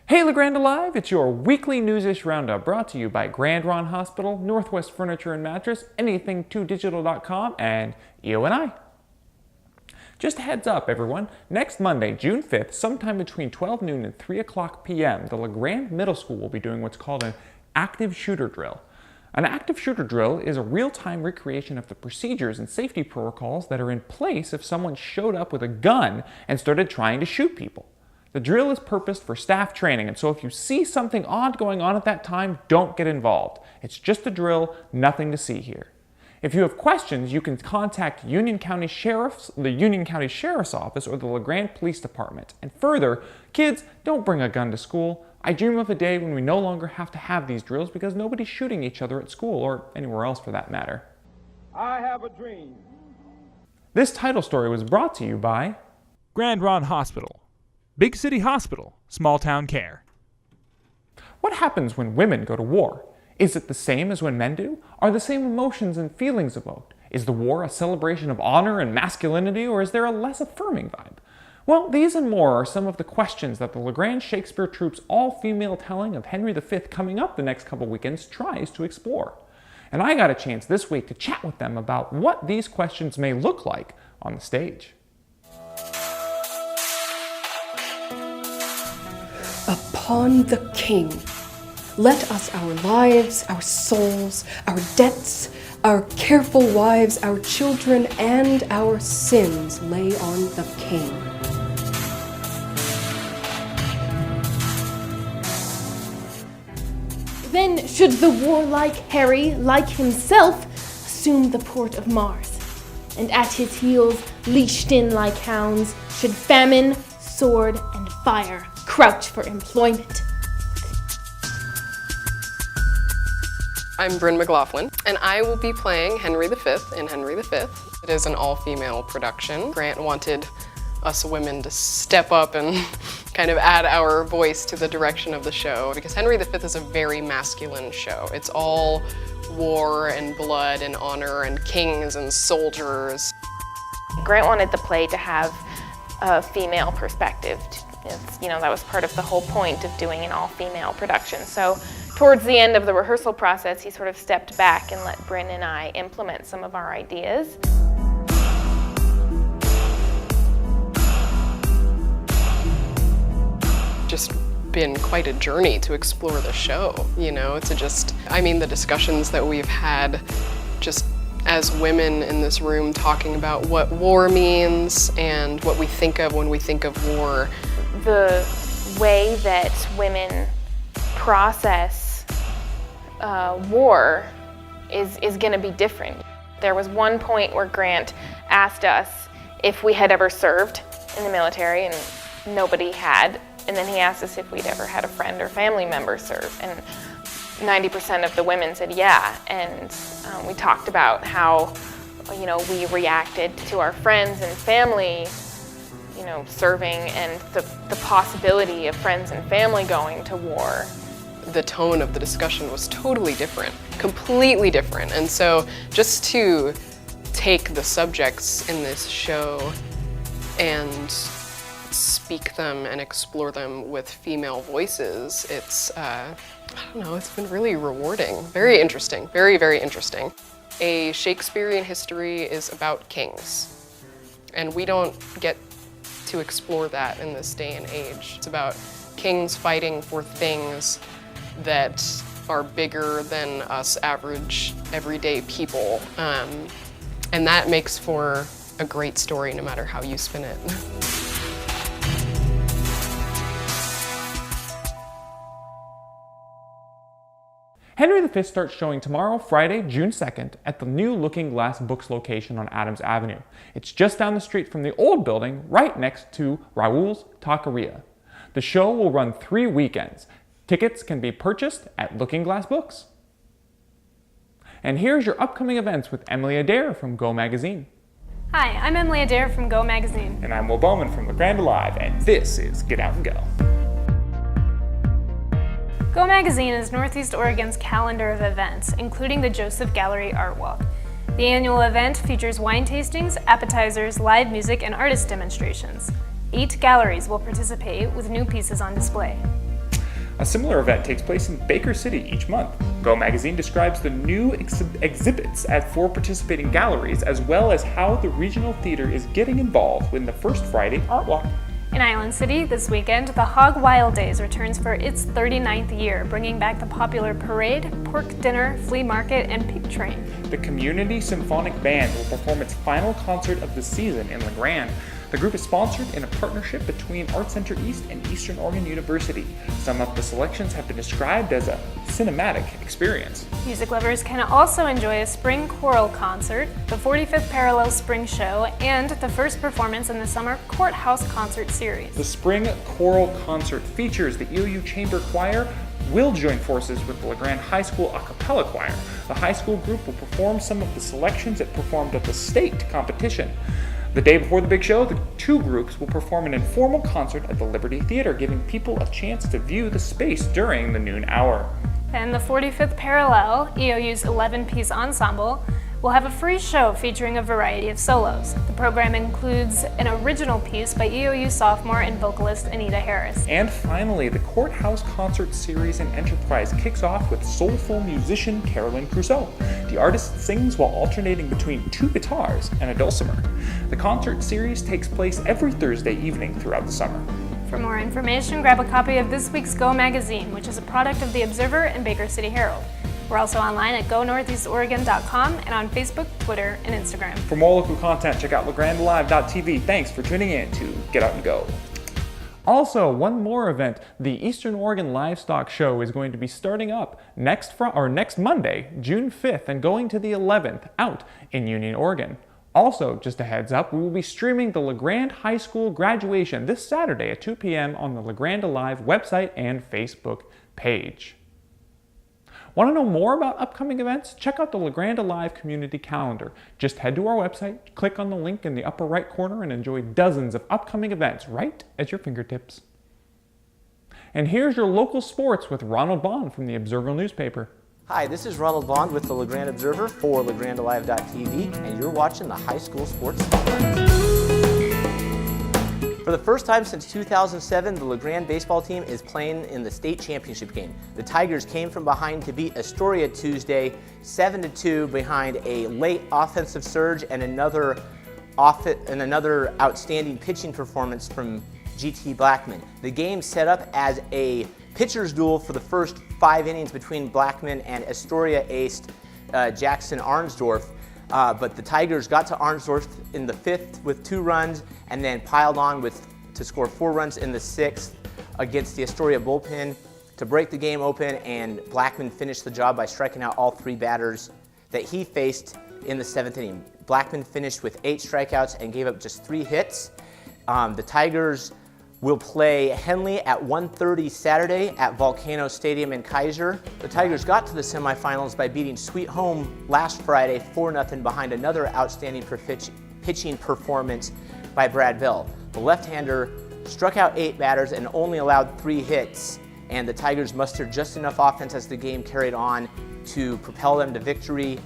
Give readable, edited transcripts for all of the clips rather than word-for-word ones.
Hey Grande Alive, it's your weekly Newsish Roundup brought to you by Ronde Hospital, Northwest Furniture and Mattress, Anything2Digital.com, and EONI. Just a heads up everyone, next Monday, June 5th, sometime between 12 noon and 3 o'clock p.m., the Grande Middle School will be doing what's called an active shooter drill. An active shooter drill is a real-time recreation of the procedures and safety protocols that are in place if someone showed up with a gun and started trying to shoot people. The drill is purposed for staff training, and so if you see something odd going on at that time, don't get involved. It's just a drill, nothing to see here. If you have questions, you can contact the Union County Sheriff's Office or the LaGrande Police Department. And further, kids, don't bring a gun to school. I dream of a day when we no longer have to have these drills because nobody's shooting each other at school, or anywhere else for that matter. I have a dream. This title story was brought to you by Grande Hospital. Big city hospital, small town care. What happens when women go to war? Is it the same as when men do? Are the same emotions and feelings evoked? Is the war a celebration of honor and masculinity, or is there a less affirming vibe? Well, these and more are some of the questions that the LaGrande Shakespeare Troupe's all-female telling of Henry V coming up the next couple weekends tries to explore. And I got a chance this week to chat with them about what these questions may look like on the stage. Upon the King, let us our lives, our souls, our debts, our careful wives, our children, and our sins lay on the King. Then should the warlike Harry, like himself, assume the port of Mars, and at his heels, leashed in like hounds, should famine, sword, and fire crouch for employment. I'm Bryn McLaughlin, and I will be playing Henry V in Henry V. It is an all-female production. Grant wanted us women to step up and kind of add our voice to the direction of the show, because Henry V is a very masculine show. It's all war and blood and honor and kings and soldiers. Grant wanted the play to have a female perspective. That was part of the whole point of doing an all-female production. So towards the end of the rehearsal process, he sort of stepped back and let Bryn and I implement some of our ideas. Just been quite a journey to explore the show, the discussions that we've had just as women in this room talking about what war means and what we think of when we think of war. The way that women process war is going to be different. There was one point where Grant asked us if we had ever served in the military, and nobody had. And then he asked us if we'd ever had a friend or family member serve, and 90% of the women said yeah. And we talked about how, we reacted to our friends and family, serving, and the possibility of friends and family going to war. The tone of the discussion was totally different, completely different. And so just to take the subjects in this show and speak them and explore them with female voices, it's been really rewarding. Very interesting, very, very interesting. A Shakespearean history is about kings, and we don't get to explore that in this day and age. It's about kings fighting for things that are bigger than us average, everyday people. And that makes for a great story no matter how you spin it. Henry V starts showing tomorrow, Friday, June 2nd, at the new Looking Glass Books location on Adams Avenue. It's just down the street from the old building, right next to Raoul's Taqueria. The show will run 3 weekends. Tickets can be purchased at Looking Glass Books. And here's your upcoming events with Emily Adair from Go Magazine. Hi, I'm Emily Adair from Go Magazine. And I'm Will Bowman from Grande Alive, and this is Get Out and Go. Go Magazine is Northeast Oregon's calendar of events, including the Joseph Gallery Art Walk. The annual event features wine tastings, appetizers, live music, and artist demonstrations. 8 galleries will participate with new pieces on display. A similar event takes place in Baker City each month. Go magazine describes the new exhibits at 4 participating galleries, as well as how the regional theater is getting involved in the first Friday Art Walk. In Island City this weekend, the Hog Wild Days returns for its 39th year, bringing back the popular parade, pork dinner, flea market, and pig train. The Community Symphonic Band will perform its final concert of the season in Grande. The group is sponsored in a partnership between Art Center East and Eastern Oregon University. Some of the selections have been described as a cinematic experience. Music lovers can also enjoy a spring choral concert, the 45th Parallel Spring Show, and the first performance in the summer Courthouse Concert Series. The Spring Choral Concert features the EOU Chamber Choir will join forces with the Grande High School a cappella choir. The high school group will perform some of the selections it performed at the state competition. The day before the big show, the 2 groups will perform an informal concert at the Liberty Theater, giving people a chance to view the space during the noon hour. And the 45th Parallel, EOU's 11-piece ensemble, will have a free show featuring a variety of solos. The program includes an original piece by EOU sophomore and vocalist Anita Harris. And finally, the Courthouse Concert Series and Enterprise kicks off with soulful musician Carolyn Crusoe. The artist sings while alternating between 2 guitars and a dulcimer. The concert series takes place every Thursday evening throughout the summer. For more information, grab a copy of this week's Go magazine, which is a product of The Observer and Baker City Herald. We're also online at GoNortheastOregon.com and on Facebook, Twitter, and Instagram. For more local content, check out LaGrandeLive.tv. Thanks for tuning in to Get Out and Go. Also, one more event, the Eastern Oregon Livestock Show is going to be starting up next Monday, June 5th, and going to the 11th out in Union, Oregon. Also, just a heads up, we will be streaming the LaGrande High School graduation this Saturday at 2 p.m. on the LaGrande Live website and Facebook page. Want to know more about upcoming events? Check out the LaGrande Live community calendar. Just head to our website, click on the link in the upper right corner, and enjoy dozens of upcoming events right at your fingertips. And here's your local sports with Ronald Bond from the Observer newspaper. Hi, this is Ronald Bond with the LaGrande Observer for LaGrandeLive.tv, and you're watching the High School Sports Spotlight. For the first time since 2007, the LaGrande baseball team is playing in the state championship game. The Tigers came from behind to beat Astoria Tuesday, 7-2 behind a late offensive surge and another outstanding pitching performance from GT Blackman. The game set up as a pitcher's duel for the first 5 innings between Blackman and Astoria ace Jackson Arnsdorf. But the Tigers got to Arnsdorf in the 5th with 2 runs and then piled on to score 4 runs in the 6th against the Astoria bullpen to break the game open, and Blackman finished the job by striking out all 3 batters that he faced in the 7th inning. Blackman finished with 8 strikeouts and gave up just 3 hits. The Tigers will play Henley at 1:30 Saturday at Volcano Stadium in Kaiser. The Tigers got to the semifinals by beating Sweet Home last Friday 4-0 behind another outstanding pitching performance by Brad Bell. The left-hander struck out 8 batters and only allowed 3 hits, and the Tigers mustered just enough offense as the game carried on to propel them to victory,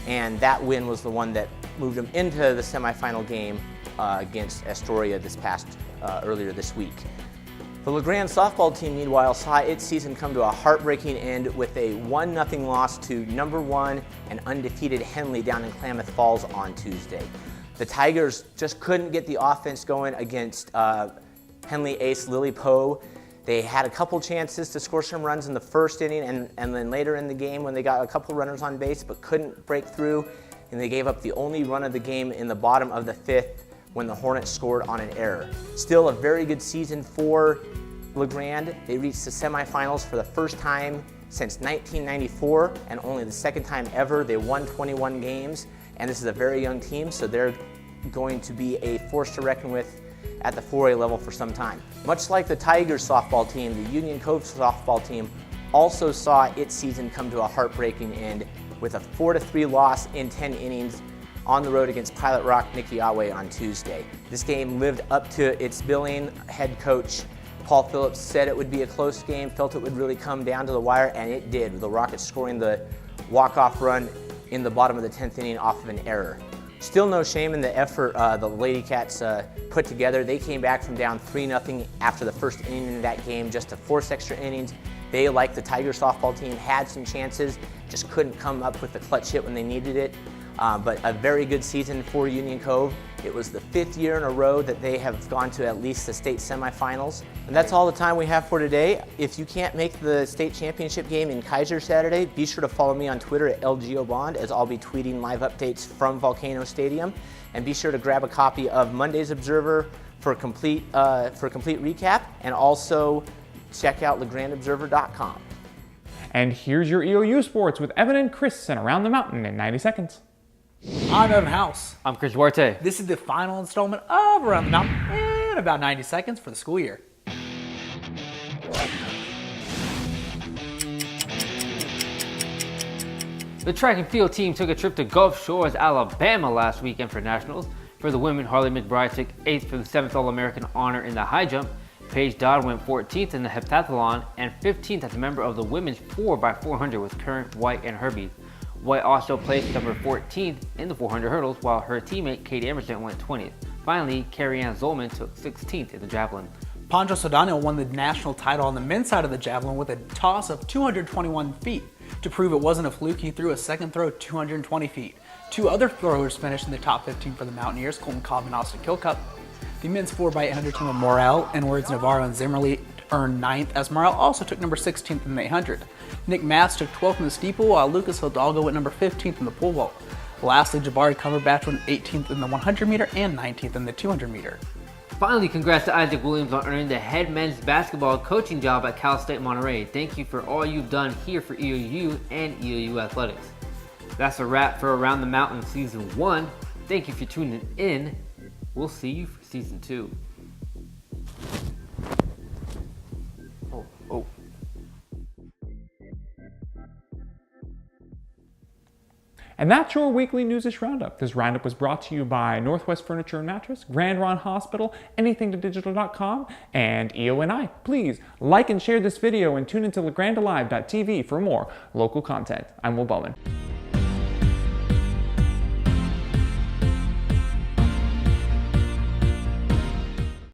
and that win was the one that moved them into the semifinal game against Astoria earlier this week. The LaGrande softball team, meanwhile, saw its season come to a heartbreaking end with a 1-0 loss to number 1 and undefeated Henley down in Klamath Falls on Tuesday. The Tigers just couldn't get the offense going against Henley ace Lily Poe. They had a couple chances to score some runs in the 1st inning and then later in the game when they got a couple runners on base but couldn't break through, and they gave up the only run of the game in the bottom of the 5th when the Hornets scored on an error. Still a very good season for LaGrande. They reached the semifinals for the first time since 1994 and only the 2nd time ever. They won 21 games, and this is a very young team, so they're going to be a force to reckon with at the 4A level for some time. Much like the Tigers softball team, the Union Cove softball team also saw its season come to a heartbreaking end with a 4-3 loss in 10 innings on the road against Pilot Rock Nikiawe on Tuesday. This game lived up to its billing. Head coach Paul Phillips said it would be a close game, felt it would really come down to the wire, and it did, with the Rockets scoring the walk-off run in the bottom of the 10th inning off of an error. Still no shame in the effort the Lady Cats put together. They came back from down 3-0 after the 1st inning of that game just to force extra innings They, like the Tiger softball team, had some chances, just couldn't come up with the clutch hit when they needed it. But a very good season for Union Cove. It was the 5th year in a row that they have gone to at least the state semifinals. And that's all the time we have for today. If you can't make the state championship game in Kaiser Saturday, be sure to follow me on Twitter at LGOBond, as I'll be tweeting live updates from Volcano Stadium. And be sure to grab a copy of Monday's Observer for a complete recap, and also check out LeGrandeObserver.com. And here's your EOU Sports with Evan and Chris and Around the Mountain in 90 seconds. I'm Evan House. I'm Chris Duarte. This is the final installment of Around the Mountain in about 90 seconds for the school year. The track and field team took a trip to Gulf Shores, Alabama last weekend for nationals. For the women, Harley McBride took 8th for the 7th All-American honor in the high jump. Paige Dodd went 14th in the heptathlon and 15th as a member of the women's 4x400 with Karen White and Herbie. White also placed number 14th in the 400 hurdles, while her teammate Kate Emerson went 20th. Finally, Carrie Ann Zolman took 16th in the javelin. Pancho Sodano won the national title on the men's side of the javelin with a toss of 221 feet. To prove it wasn't a fluke, he threw a second throw 220 feet. 2 other throwers finished in the top 15 for the Mountaineers, Colton Cobb and Austin Kilcup. The men's 4x800 team of Morrell, Edwards, Navarro, and Zimmerly earned 9th, as Morrell also took number 16th in the 800. Nick Matz took 12th in the steeple, while Lucas Hidalgo went number 15th in the pole vault. Lastly, Jabari Cumberbatch went 18th in the 100 meter and 19th in the 200 meter. Finally, congrats to Isaac Williams on earning the head men's basketball coaching job at Cal State Monterey. Thank you for all you've done here for EOU and EOU Athletics. That's a wrap for Around the Mountain Season 1. Thank you for tuning in. We'll see you for Season 2. And that's your weekly Newsish Roundup. This roundup was brought to you by Northwest Furniture and Mattress, Grande Hospital, anythingtodigital.com, and EONI. Please like and share this video and tune into LeGrandeLive.tv for more local content. I'm Will Bowman.